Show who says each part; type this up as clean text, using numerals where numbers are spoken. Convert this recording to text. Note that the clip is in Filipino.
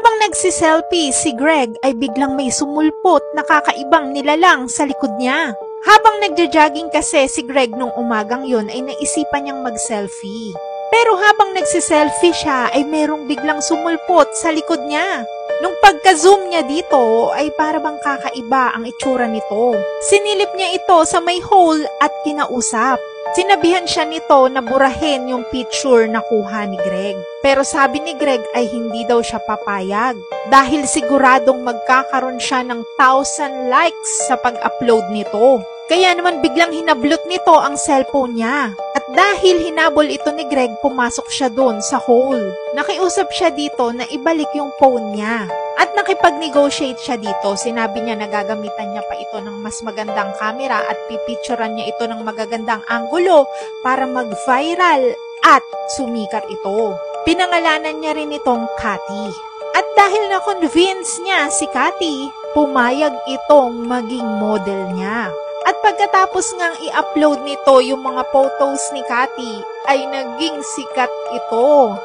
Speaker 1: Habang nagsiselfie, si Greg ay biglang may sumulpot na kakaibang nilalang sa likod niya. Habang nagja-jogging kasi si Greg nung umagang yon ay naisipan niyang mag-selfie. Pero habang nagsiselfie siya ay merong biglang sumulpot sa likod niya. Nung pagka-zoom niya dito ay para bang kakaiba ang itsura nito. Sinilip niya ito sa may hole at kinausap. Sinabihan siya nito na burahin yung picture na kuha ni Greg. Pero sabi ni Greg ay hindi daw siya papayag dahil siguradong magkakaroon siya ng 1,000 likes sa pag-upload nito. Kaya naman biglang hinablot nito ang cellphone niya. At dahil hinabol ito ni Greg, pumasok siya doon sa hole. Nakiusap siya dito na ibalik yung phone niya. At nakipag-negotiate siya dito. Sinabi niya na gagamitan niya pa ito ng mas magandang camera at pipicturan niya ito ng magagandang anggulo para mag-viral at sumikat ito. Pinangalanan niya rin itong Cathy. At dahil na-convince niya si Cathy, pumayag itong maging model niya. At pagkatapos ngang i-upload nito yung mga photos ni Cathy, ay naging sikat ito.